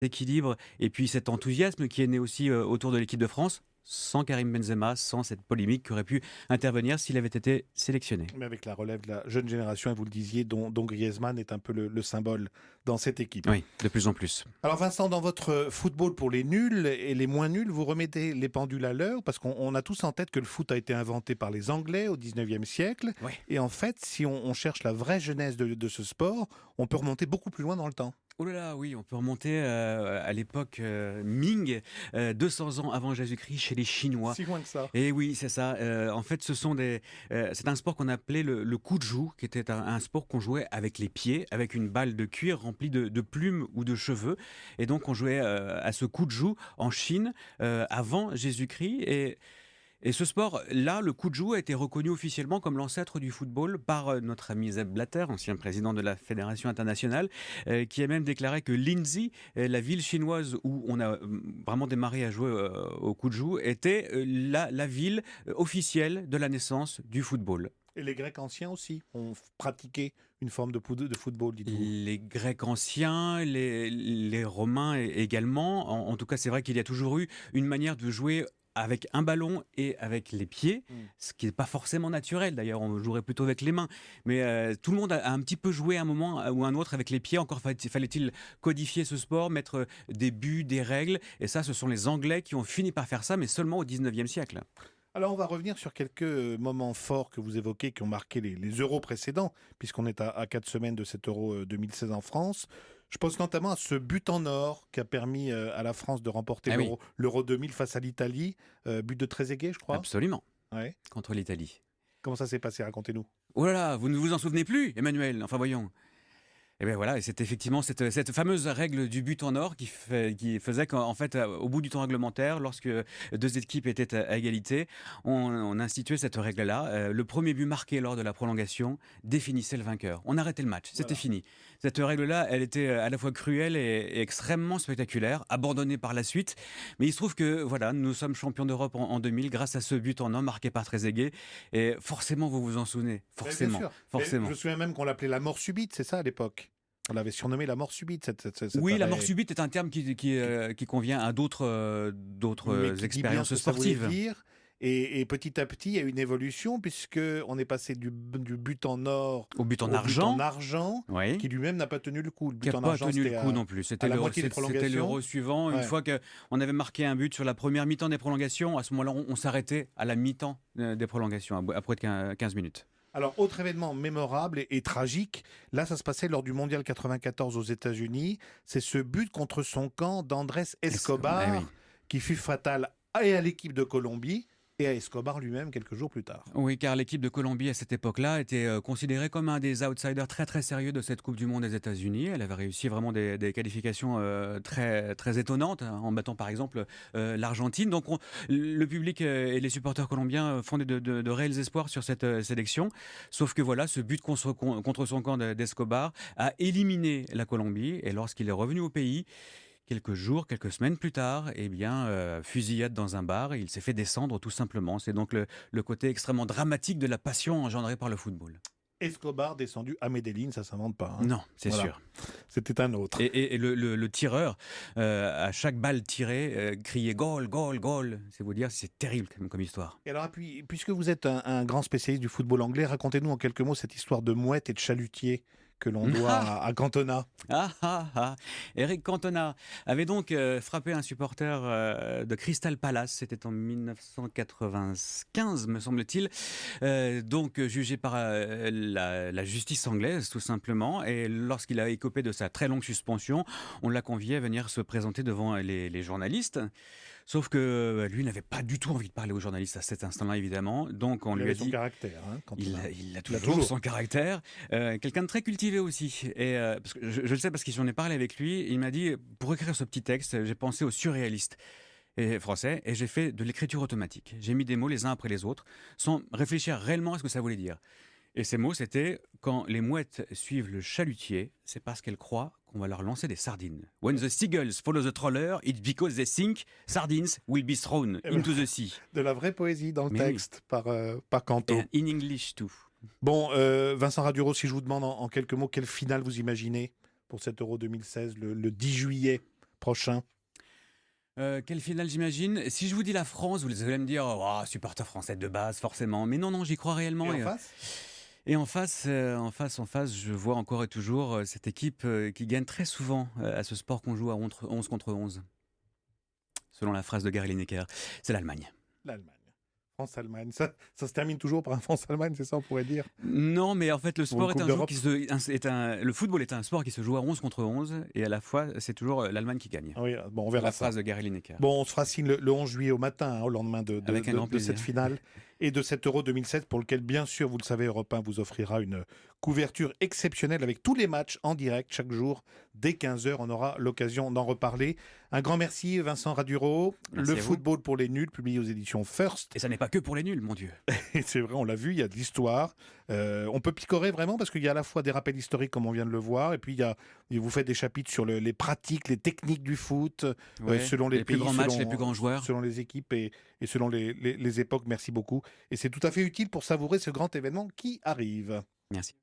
équilibre et puis cet enthousiasme qui est né aussi, autour de l'équipe de France, sans Karim Benzema, sans cette polémique qui aurait pu intervenir s'il avait été sélectionné. Mais avec la relève de la jeune génération, et vous le disiez, dont Griezmann est un peu le symbole dans cette équipe. Oui, de plus en plus. Alors Vincent, dans votre football pour les nuls et les moins nuls, vous remettez les pendules à l'heure parce qu'on a tous en tête que le foot a été inventé par les Anglais au 19e siècle. Oui. Et en fait, si on cherche la vraie genèse de ce sport, on peut remonter beaucoup plus loin dans le temps. Oh là là, oui, on peut remonter, à l'époque, Ming, 200 ans avant Jésus-Christ chez les Chinois. Si loin que ça. Et oui, c'est ça. En fait, c'est un sport qu'on appelait le kujou, qui était un sport qu'on jouait avec les pieds, avec une balle de cuir remplie de plumes ou de cheveux. Et donc, on jouait à ce kujou en Chine avant Jésus-Christ. Et ce sport-là, le kujou, a été reconnu officiellement comme l'ancêtre du football par notre ami Sepp Blatter, ancien président de la Fédération internationale, qui a même déclaré que Linzi, la ville chinoise où on a vraiment démarré à jouer au kujou, était la ville officielle de la naissance du football. Et les Grecs anciens aussi ont pratiqué une forme de football, dites-vous. Les Grecs anciens, les Romains également. En tout cas, c'est vrai qu'il y a toujours eu une manière de jouer avec un ballon et avec les pieds, Mm. ce qui n'est pas forcément naturel. D'ailleurs, on jouerait plutôt avec les mains. Mais tout le monde a un petit peu joué à un moment ou un autre avec les pieds. Encore fallait-il codifier ce sport, mettre des buts, des règles. Et ça, ce sont les Anglais qui ont fini par faire ça, mais seulement au 19e siècle. Alors, on va revenir sur quelques moments forts que vous évoquez qui ont marqué les euros précédents, puisqu'on est à 4 semaines de cet euro 2016 en France. Je pense notamment à ce but en or qui a permis à la France de remporter Ah oui, l'euro 2000 face à l'Italie. But de Trezeguet, je crois. absolument, Ouais. contre l'Italie. Comment ça s'est passé? Racontez-nous. Oh là là, vous ne vous en souvenez plus, Emmanuel? Enfin, voyons. Et bien voilà, et c'est effectivement cette fameuse règle du but en or qui faisait qu'en fait, au bout du temps réglementaire, lorsque deux équipes étaient à égalité, on instituait cette règle-là. Le premier but marqué lors de la prolongation définissait le vainqueur. On arrêtait le match, c'était Voilà. fini. Cette règle-là, elle était à la fois cruelle et extrêmement spectaculaire, abandonnée par la suite. Mais il se trouve que voilà, nous sommes champions d'Europe en 2000 grâce à ce but en or marqué par Trezeguet. Et forcément, vous vous en souvenez. Mais bien Forcément, sûr. Mais je forcément. me souviens même qu'on l'appelait la mort subite, c'est ça à l'époque. On l'avait surnommé la mort subite, cet Oui, la mort arrêt. subite est un terme qui convient à Mais d'autres qui dit bien ce expériences que ça voulait sportives. dire. Et petit à petit, il y a une évolution, puisque on est passé du but en or Au but en au but en argent, argent, oui, qui lui-même n'a pas tenu le coup. Le qui but n'a en pas argent, tenu le c'était coup non plus. à la moitié des C'était prolongations. l'euro suivant. Une Ouais. fois qu'on avait marqué un but sur la première mi-temps des prolongations, à ce moment-là, on s'arrêtait à la mi-temps des prolongations, après 15 minutes. Alors, autre événement mémorable et tragique, là, ça se passait lors du Mondial 94 aux États-Unis. C'est ce but contre son camp d'Andrés Eh oui. Escobar qui fut fatal et à l'équipe de Colombie et à Escobar lui-même quelques jours plus tard. Oui, car l'équipe de Colombie à cette époque-là était considérée comme un des outsiders très très sérieux de cette Coupe du Monde des États-Unis. Elle avait réussi vraiment des qualifications très très étonnantes, hein, en battant par exemple l'Argentine. Donc le public et les supporters colombiens fondaient de réels espoirs sur cette sélection. Sauf que voilà, ce but contre son camp d'Escobar a éliminé la Colombie. Et lorsqu'il est revenu au pays, quelques jours, quelques semaines plus tard, eh bien, fusillade dans un bar, et il s'est fait descendre tout simplement. C'est donc le côté extrêmement dramatique de la passion engendrée par le football. Escobar descendu à Medellín, ça s'invente pas, hein. Non, c'est Voilà, sûr. c'était un autre. Et le tireur, à chaque balle tirée, criait goal, goal, goal. C'est vous dire, c'est terrible comme histoire. Et alors, puisque vous êtes un grand spécialiste du football anglais, racontez-nous en quelques mots cette histoire de mouette et de chalutier que l'on doit à Cantona. Ah ah ah. Eric Cantona avait donc frappé un supporter de Crystal Palace, c'était en 1995 me semble-t-il, donc jugé par la justice anglaise tout simplement, et lorsqu'il a écopé de sa très longue suspension, on l'a convié à venir se présenter devant les journalistes, sauf que lui n'avait pas du tout envie de parler aux journalistes à cet instant-là évidemment, donc on Il lui a avait son dit... caractère, hein, Cantona. Il a Il a toujours toujours. son caractère. Quelqu'un de très cultivé aussi. Et parce que je le sais parce que j'en ai parlé avec lui. Il m'a dit, pour écrire ce petit texte, j'ai pensé aux surréalistes et français et j'ai fait de l'écriture automatique. J'ai mis des mots les uns après les autres sans réfléchir réellement à ce que ça voulait dire. Et ces mots, c'était: quand les mouettes suivent le chalutier, c'est parce qu'elles croient qu'on va leur lancer des sardines. When the seagulls follow the trawler, it's because they think sardines will be thrown Eh ben, into the sea. de la vraie poésie dans le Mais oui. texte par Canto. And in English too. Bon, Vincent Raduro, si je vous demande en quelques mots quelle finale vous imaginez pour cet Euro 2016, le 10 juillet prochain? Quelle finale j'imagine? Si je vous dis la France, vous allez me dire: «Oh, supporter français de base forcément», mais non, non, j'y crois Et réellement en face? et en face, je vois encore et toujours, cette équipe, qui gagne très souvent, à ce sport qu'on joue à 11 contre 11, selon la phrase de Gary Lineker, c'est l'Allemagne. L'Allemagne. France-Allemagne. Ça se termine toujours par un France-Allemagne, c'est ça, on pourrait dire? Non, mais en fait, le Pour une sport est Coupe un jeu d'Europe? qui se un est un le football est un sport qui se joue à 11 contre 11 et à la fois, c'est toujours, l'Allemagne qui gagne. Oui, bon, on C'est verra la ça. phrase de Gary Lineker. Bon, on se fera signe le 11 juillet au matin, hein, au lendemain Avec un grand de cette plaisir. finale et de cet Euro 2007 pour lequel, bien sûr, vous le savez, Europe 1 vous offrira une couverture exceptionnelle avec tous les matchs en direct chaque jour. Dès 15h, on aura l'occasion d'en reparler. Un grand merci, Vincent Raduro. Merci Le à vous. football pour les nuls, publié aux éditions First. Et ça n'est pas que pour les nuls, mon Dieu. Et c'est vrai, on l'a vu, il y a de l'histoire. On peut picorer vraiment parce qu'il y a à la fois des rappels historiques, comme on vient de le voir, et puis vous faites des chapitres sur les pratiques, les techniques du foot, Ouais, selon les les plus pays, grands matchs, les plus grands joueurs. selon les équipes et selon les époques. Merci beaucoup. Et c'est tout à fait utile pour savourer ce grand événement qui arrive. Merci.